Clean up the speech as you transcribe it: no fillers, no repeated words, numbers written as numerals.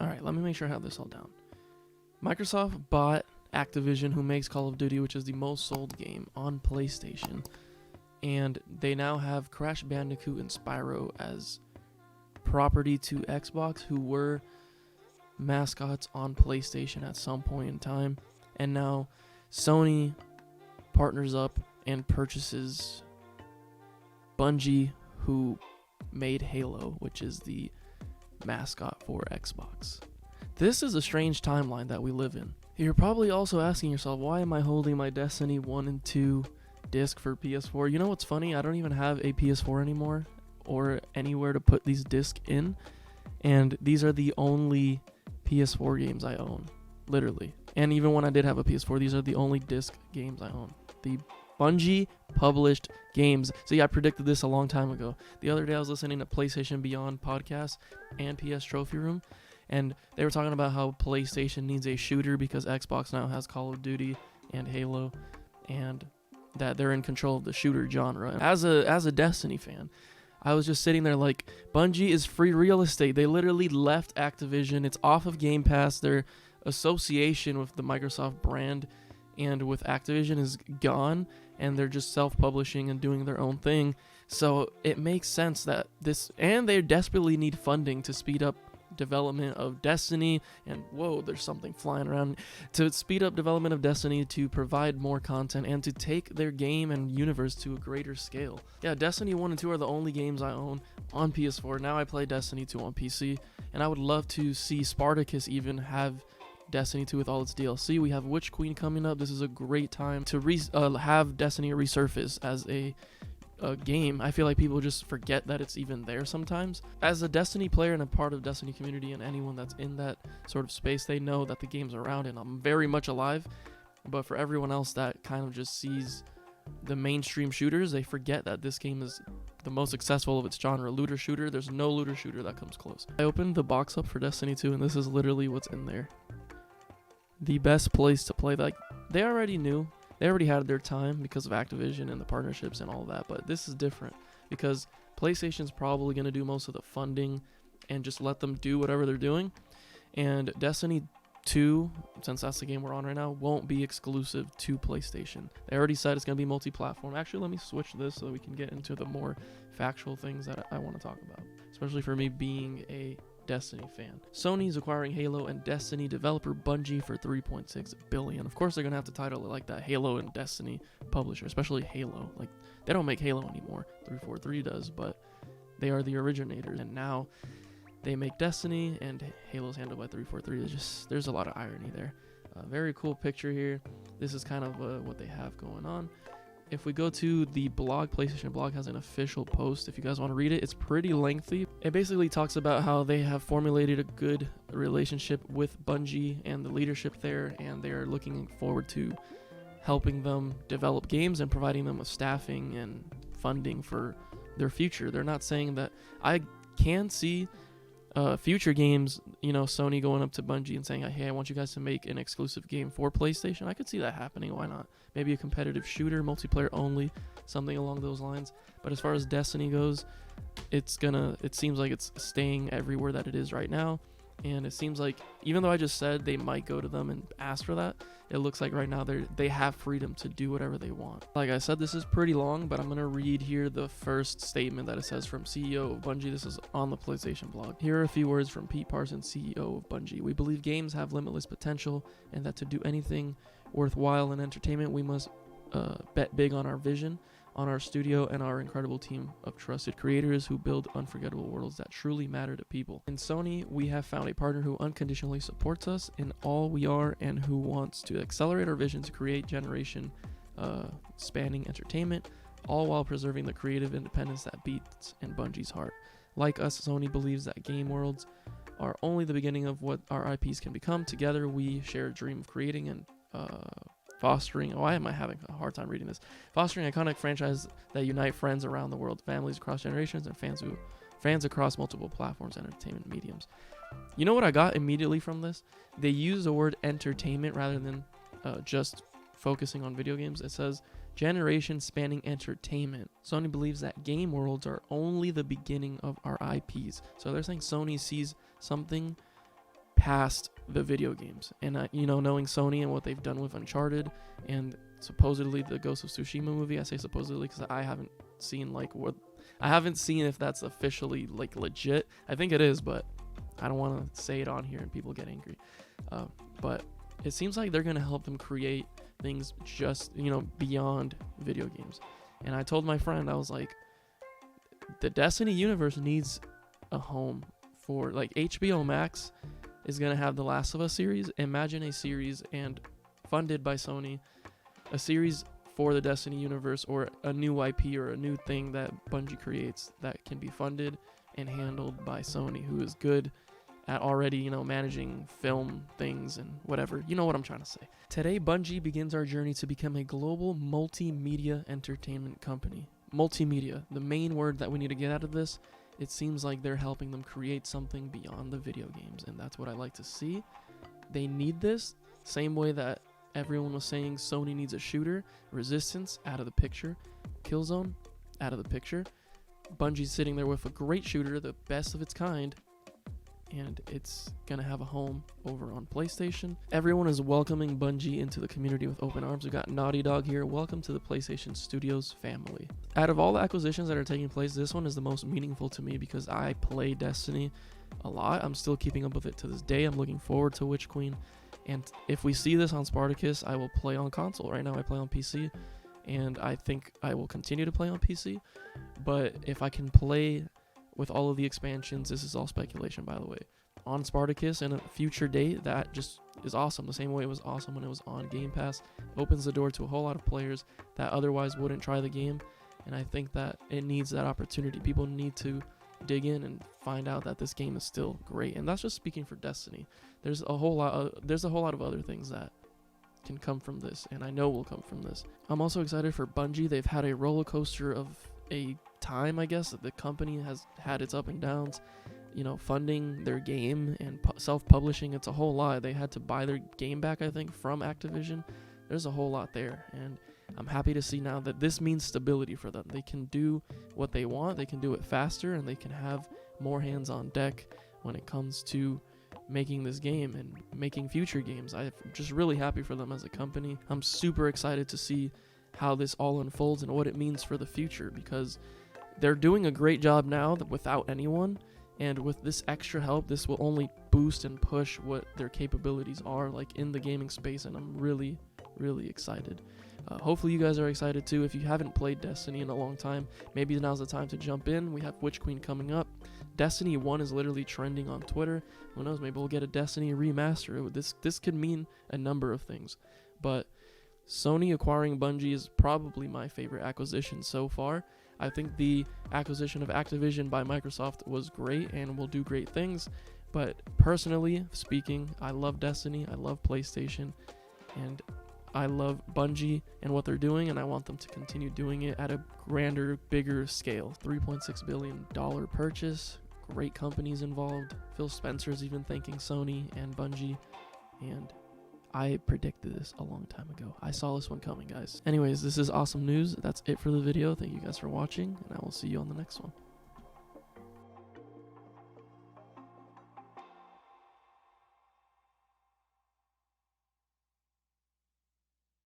All right, let me make sure I have this all down. Microsoft bought Activision, who makes Call of Duty, which is the most sold game on PlayStation. And they now have Crash Bandicoot and Spyro as property to Xbox, who were mascots on PlayStation at some point in time. And now Sony partners up and purchases Bungie, who made Halo, which is the mascot for Xbox. This is a strange timeline that we live in. You're probably also asking yourself, why am I holding my Destiny 1 and 2 disc for PS4? You know what's funny? I don't even have a PS4 anymore or anywhere to put these discs in. And these are the only PS4 games I own, literally. And even when I did have a PS4, these are the only disc games I own. The Bungie published games. See, I predicted this a long time ago. The other day I was listening to PlayStation Beyond podcast and PS Trophy Room, and they were talking about how PlayStation needs a shooter because Xbox now has Call of Duty and Halo, and that they're in control of the shooter genre. As a Destiny fan, I was just sitting there like, Bungie is free real estate. They literally left Activision. It's off of Game Pass. Their association with the Microsoft brand and with Activision is gone, and they're just self-publishing and doing their own thing. So it makes sense that this, and they desperately need funding to speed up development of Destiny, and whoa, there's something flying around, to speed up development of Destiny, to provide more content, and to take their game and universe to a greater scale. Yeah, Destiny 1 and 2 are the only games I own on PS4. Now I play Destiny 2 on PC, and I would love to see Spartacus even have Destiny 2 with all its DLC. We have Witch Queen coming up. This is a great time to have Destiny resurface as a game. I feel like people just forget that it's even there sometimes. As a Destiny player and a part of Destiny community, and anyone that's in that sort of space, they know that the game's around and I'm very much alive. But for everyone else that kind of just sees the mainstream shooters, they forget that this game is the most successful of its genre, looter shooter. There's no looter shooter that comes close. I opened the box up for Destiny 2, and this is literally what's in there. The best place to play. Like, they already knew. They already had their time because of Activision and the partnerships and all that, but this is different because PlayStation's probably going to do most of the funding and just let them do whatever they're doing. And Destiny 2, since that's the game we're on right now, won't be exclusive to PlayStation. They already said it's going to be multi-platform. Actually, let me switch this so that we can get into the more factual things that I want to talk about, especially for me being a Destiny fan. Sony's acquiring Halo and Destiny developer Bungie for $3.6 billion. Of course, they're gonna have to title it like that, Halo and Destiny publisher, especially Halo. Like, they don't make Halo anymore. 343 does, but they are the originators, and now they make Destiny, and Halo's handled by 343. There's a lot of irony there. Very cool picture here. This is kind of what they have going on. If we go to the blog, PlayStation blog has an official post. If you guys want to read it, it's pretty lengthy. It basically talks about how they have formulated a good relationship with Bungie and the leadership there, and they are looking forward to helping them develop games and providing them with staffing and funding for their future. They're not saying that. I can see future games, you know, Sony going up to Bungie and saying, hey, I want you guys to make an exclusive game for PlayStation. I could see that happening. Why not? Maybe a competitive shooter, multiplayer only, something along those lines. But as far as Destiny goes, it seems like it's staying everywhere that it is right now. And it seems like, even though I just said they might go to them and ask for that, it looks like right now they have freedom to do whatever they want. Like I said, this is pretty long, but I'm going to read here the first statement that it says from CEO of Bungie. This is on the PlayStation blog. Here are a few words from Pete Parsons, CEO of Bungie. We believe games have limitless potential, and that to do anything worthwhile in entertainment, we must bet big on our vision, on our studio, and our incredible team of trusted creators who build unforgettable worlds that truly matter to people. In Sony, we have found a partner who unconditionally supports us in all we are and who wants to accelerate our vision to create generation spanning entertainment, all while preserving the creative independence that beats in Bungie's heart. Like us, Sony believes that game worlds are only the beginning of what our IPs can become. Together, we share a dream of creating and fostering, why am I having a hard time reading this? Fostering iconic franchises that unite friends around the world, families across generations, and fans across multiple platforms and entertainment mediums. You know what I got immediately from this? They use the word entertainment rather than just focusing on video games. It says generation spanning entertainment. Sony believes that game worlds are only the beginning of our IPs. So they're saying Sony sees something past the video games. And you know, knowing Sony and what they've done with Uncharted and supposedly the Ghost of Tsushima movie, I say supposedly because I haven't seen I haven't seen if that's officially like legit. I think it is, but I don't want to say it on here and people get angry. But it seems like they're going to help them create things just, you know, beyond video games. And I told my friend, I was like, the Destiny universe needs a home for, like, HBO Max is going to have the Last of Us series. Imagine a series and funded by Sony, a series for the Destiny universe, or a new IP or a new thing that Bungie creates that can be funded and handled by Sony, who is good at already, you know, managing film things and whatever. You know what I'm trying to say. Today, Bungie begins our journey to become a global multimedia entertainment company. Multimedia, the main word that we need to get out of this. It seems like they're helping them create something beyond the video games, and that's what I like to see. They need this, same way that everyone was saying Sony needs a shooter. Resistance, out of the picture. Killzone, out of the picture. Bungie's sitting there with a great shooter, the best of its kind, and it's gonna have a home over on PlayStation. Everyone is welcoming Bungie into the community with open arms. We got Naughty Dog here. Welcome to the PlayStation Studios family. Out of all the acquisitions that are taking place, this one is the most meaningful to me because I play Destiny a lot. I'm still keeping up with it to this day. I'm looking forward to Witch Queen, and if we see this on Spartacus, I will play on console. Right now I play on PC, and I think I will continue to play on PC, but if I can play with all of the expansions, this is all speculation, by the way, on Spartacus in a future date, that just is awesome. The same way it was awesome when it was on Game Pass. Opens the door to a whole lot of players that otherwise wouldn't try the game, and I think that it needs that opportunity. People need to dig in and find out that this game is still great, and that's just speaking for Destiny. There's a whole lot of other things that can come from this, and I know will come from this. I'm also excited for Bungie. They've had a roller coaster of a time, I guess, that the company has had its up and downs, you know, funding their game and self-publishing. It's a whole lot. They had to buy their game back, I think, from Activision. There's a whole lot there, and I'm happy to see now that this means stability for them. They can do what they want, they can do it faster, and they can have more hands on deck when it comes to making this game and making future games. I'm just really happy for them as a company. I'm super excited to see how this all unfolds and what it means for the future, because they're doing a great job now without anyone, and with this extra help, this will only boost and push what their capabilities are like in the gaming space, and I'm really, really excited. Hopefully you guys are excited too. If you haven't played Destiny in a long time, maybe now's the time to jump in. We have Witch Queen coming up. Destiny 1 is literally trending on Twitter. Who knows, maybe we'll get a Destiny remaster. This could mean a number of things, but Sony acquiring Bungie is probably my favorite acquisition so far. I think the acquisition of Activision by Microsoft was great and will do great things, but personally speaking, I love Destiny, I love PlayStation, and I love Bungie and what they're doing, and I want them to continue doing it at a grander, bigger scale. $3.6 billion purchase, great companies involved. Phil Spencer's even thanking Sony and Bungie, and I predicted this a long time ago. I saw this one coming, guys. Anyways, this is awesome news. That's it for the video. Thank you guys for watching, and I will see you on the next one.